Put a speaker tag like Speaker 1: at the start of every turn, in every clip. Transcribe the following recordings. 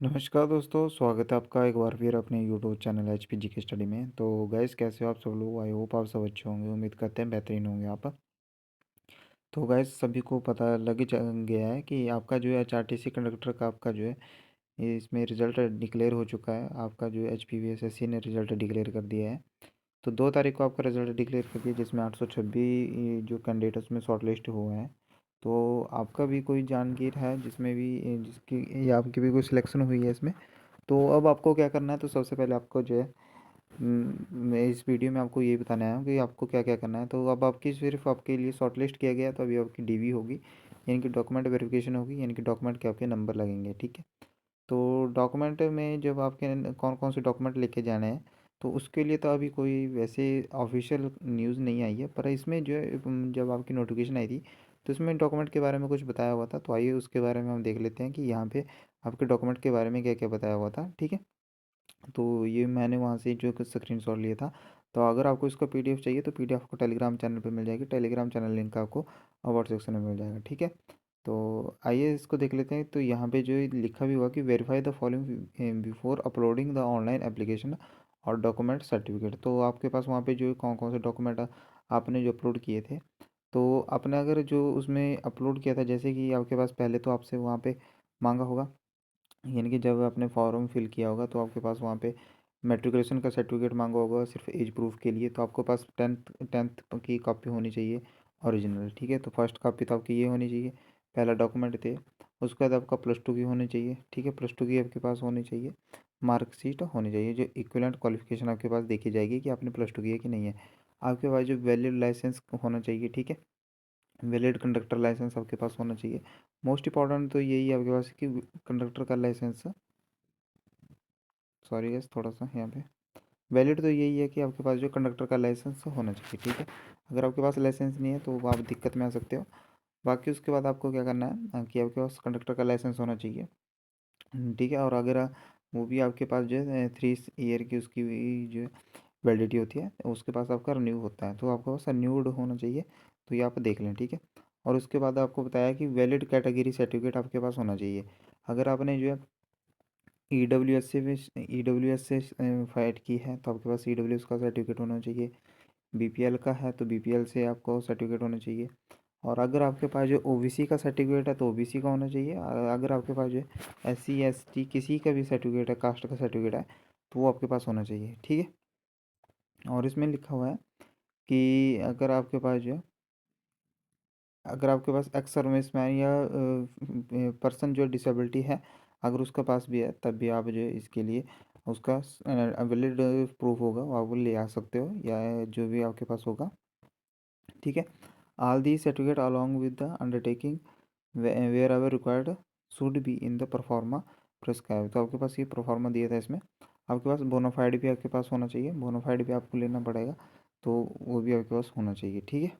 Speaker 1: नमस्कार दोस्तों, स्वागत है आपका एक बार फिर अपने YouTube channel HP GK study में। तो गाइस, कैसे हो आप सब लोग? आई होप आप सब अच्छे होंगे। उम्मीद करते हैं बेहतरीन होंगे आप। तो गाइस, सभी को पता लग गया है कि आपका जो है एचआरटीसी कंडक्टर का आपका जो है इसमें रिजल्ट डिक्लेयर हो चुका है। आपका जो H P V S S C ने रिजल्ट डिक्लेयर कर दिया है। तो 2 तारीख को आपका रिजल्ट डिक्लेयर कर दिया, जिसमें 826 जो कैंडिडेट उसमें शॉर्ट लिस्ट हुए हैं। तो आपका भी कोई जानकारी है जिसमें भी जिसकी या आपकी भी कोई सिलेक्शन हुई है इसमें? तो अब आपको क्या करना है, तो सबसे पहले आपको जो है मैं इस वीडियो में आपको ये बताने आया हूँ कि आपको क्या क्या करना है। तो अब आपकी सिर्फ आपके लिए शॉर्टलिस्ट किया गया है, तो अभी आपकी डीवी होगी, यानी कि डॉक्यूमेंट वेरिफिकेशन होगी, यानी कि डॉक्यूमेंट के आपके नंबर लगेंगे। ठीक है। तो डॉक्यूमेंट में जब आपके कौन कौन से डॉक्यूमेंट लेके जाने हैं, तो उसके लिए तो अभी कोई वैसे ऑफिशियल न्यूज़ नहीं आई है, पर इसमें जो है जब आपकी नोटिफिकेशन आई थी तो इसमें डॉक्यूमेंट के बारे में कुछ बताया हुआ था। तो आइए उसके बारे में हम देख लेते हैं कि यहाँ पे आपके डॉक्यूमेंट के बारे में क्या क्या बताया हुआ था। ठीक है। तो ये मैंने वहाँ से जो स्क्रीनशॉट लिया था। तो अगर आपको इसका पीडीएफ चाहिए तो पीडीएफ आपको टेलीग्राम चैनल पे मिल जाएगी। टेलीग्राम चैनल लिंक आपको अबाउट सेक्शन में मिल जाएगा। ठीक है। तो आइए इसको देख लेते हैं। तो यहाँ पे जो लिखा भी हुआ कि verify the following before uploading the online application और डॉक्यूमेंट सर्टिफिकेट। तो आपके पास वहाँ पे जो कौन कौन से डॉक्यूमेंट आपने जो अपलोड किए थे, तो आपने अगर जो उसमें अपलोड किया था, जैसे कि आपके पास पहले तो आपसे वहाँ पे मांगा होगा, यानी कि जब आपने फॉर्म फिल किया होगा तो आपके पास वहाँ पे मेट्रिकुलेशन का सर्टिफिकेट मांगा होगा सिर्फ एज प्रूफ के लिए। तो आपके पास टेंथ टेंथ की कॉपी होनी चाहिए ओरिजिनल। ठीक है। तो फर्स्ट कॉपी तो आपकी ये होनी चाहिए, पहला डॉक्यूमेंट थे। उसके बाद आपका +2 की होनी चाहिए। ठीक है। +2 की आपके पास होनी चाहिए। मार्कशीट होनी चाहिए, जो इक्विवेलेंट क्वालिफिकेशन आपके पास देखी जाएगी कि आपने +2 की है कि नहीं है। आपके पास जो वैलिड लाइसेंस होना चाहिए। ठीक है। वैलिड कंडक्टर लाइसेंस आपके पास होना चाहिए। मोस्ट इंपॉर्टेंट तो यही है आपके पास कि कंडक्टर का लाइसेंस, सॉरी गैस थोड़ा सा यहाँ पे वैलिड तो यही है कि आपके पास जो कंडक्टर का लाइसेंस होना चाहिए। ठीक है। अगर आपके पास लाइसेंस नहीं है तो आप दिक्कत में आ सकते हो। बाकी उसके बाद आपको क्या करना है कि आपके पास कंडक्टर का लाइसेंस होना चाहिए। ठीक है। और अगर वो भी आपके पास जो है 3 ईयर की उसकी भी जो वैलिडिटी होती है, उसके पास आपका रिन्यू होता है, तो आपके पास रिन्यूड होना चाहिए। तो ये आप देख लें। ठीक है। और उसके बाद आपको बताया कि वैलिड कैटेगरी सर्टिफिकेट आपके पास होना चाहिए। अगर आपने जो है ई डब्ल्यू एस से फाइट की है तो आपके पास EWS का सर्टिफिकेट होना चाहिए। BPL का है तो BPL से आपको सर्टिफिकेट होना चाहिए। और अगर आपके पास जो OBC का सर्टिफिकेट है तो OBC का होना चाहिए। और अगर आपके पास जो SC ST किसी का भी सर्टिफिकेट है, कास्ट का सर्टिफिकेट है, तो वो आपके पास होना चाहिए। ठीक है। और इसमें लिखा हुआ है कि अगर आपके पास एक्स सर्विसमैन या पर्सन जो डिसेबिलिटी है, अगर उसके पास भी है, तब भी आप जो है इसके लिए उसका वैलिड प्रूफ होगा वो आप वो ले आ सकते हो, या जो भी आपके पास होगा। ठीक है। All the certificate along with the undertaking wherever required should be in the proforma prescribe. तो आपके पास ये परफॉर्मा दिया था, इसमें आपके पास बोनाफाइड भी आपके पास होना चाहिए। बोनाफाइड भी आपको लेना पड़ेगा, तो वो भी आपके पास होना चाहिए। ठीक है।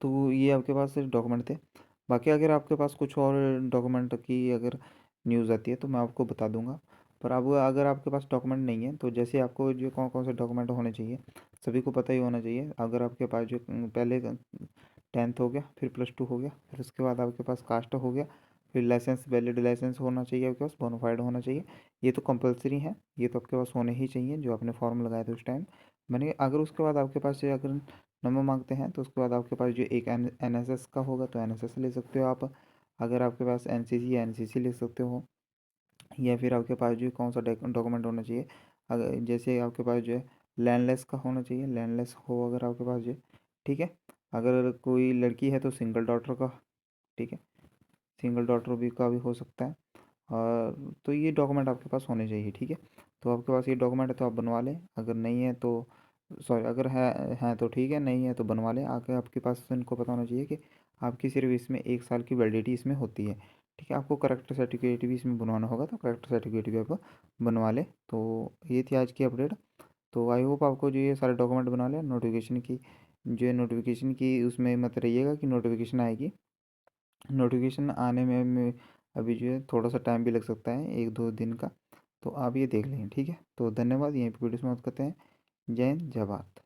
Speaker 1: तो ये आपके पास डॉक्यूमेंट थे। बाकी अगर आपके पास कुछ और डॉक्यूमेंट की अगर न्यूज़ आती है तो मैं आपको बता दूंगा। पर अब अगर आपके पास डॉक्यूमेंट नहीं है, तो जैसे आपको जो कौन कौन से डॉक्यूमेंट होने चाहिए सभी को पता ही होना चाहिए। अगर आपके पास जो पहले 10th हो गया, फिर +2 हो गया, फिर उसके बाद आपके पास कास्ट हो गया, फिर लाइसेंस वैलिड लाइसेंस होना चाहिए आपके पास, बोनाफाइड होना चाहिए। ये तो कंपलसरी है, ये तो आपके पास होने ही चाहिए जो आपने फॉर्म लगाया था उस टाइम। मैंने अगर उसके बाद आपके पास से अगर नंबर मांगते हैं तो उसके बाद आपके पास जो एक NSS का होगा तो NSS ले सकते हो आप। अगर आपके पास NCC है NCC ले सकते हो। या फिर आपके पास जो कौन सा डॉक्यूमेंट होना चाहिए, अगर जैसे आपके पास जो है लैंडलेस का होना चाहिए, लैंडलेस हो अगर आपके पास जो है। ठीक है। अगर कोई लड़की है तो सिंगल डॉटर का। ठीक है। सिंगल डॉटर भी का भी हो सकता है। और तो ये डॉक्यूमेंट आपके पास होने चाहिए। ठीक है। तो आपके पास ये डॉक्यूमेंट है तो आप बनवा लें, अगर नहीं है तो सॉरी, अगर है तो ठीक है, नहीं है तो बनवा लें। आगे आपके पास इनको पता होना चाहिए कि आपकी सिर्फ इसमें 1 साल की वैलिडिटी इसमें होती है। ठीक है। आपको करेक्टर सर्टिफिकेट भी इसमें बनवाना होगा तो करेक्टर सर्टिफिकेट भी आप बनवा लें। तो ये थी आज की अपडेट। तो आई होप आपको जो ये सारे डॉक्यूमेंट बना लें। नोटिफिकेशन की जो है नोटिफिकेशन की उसमें मत रहिएगा कि नोटिफिकेशन आएगी। नोटिफिकेशन आने में अभी जो है थोड़ा सा टाइम भी लग सकता है, 1-2 दिन का। तो आप ये देख लें। ठीक है। तो धन्यवाद। यहीं पर वीडियो समाप्त करते हैं। जय हिंद, जय भारत।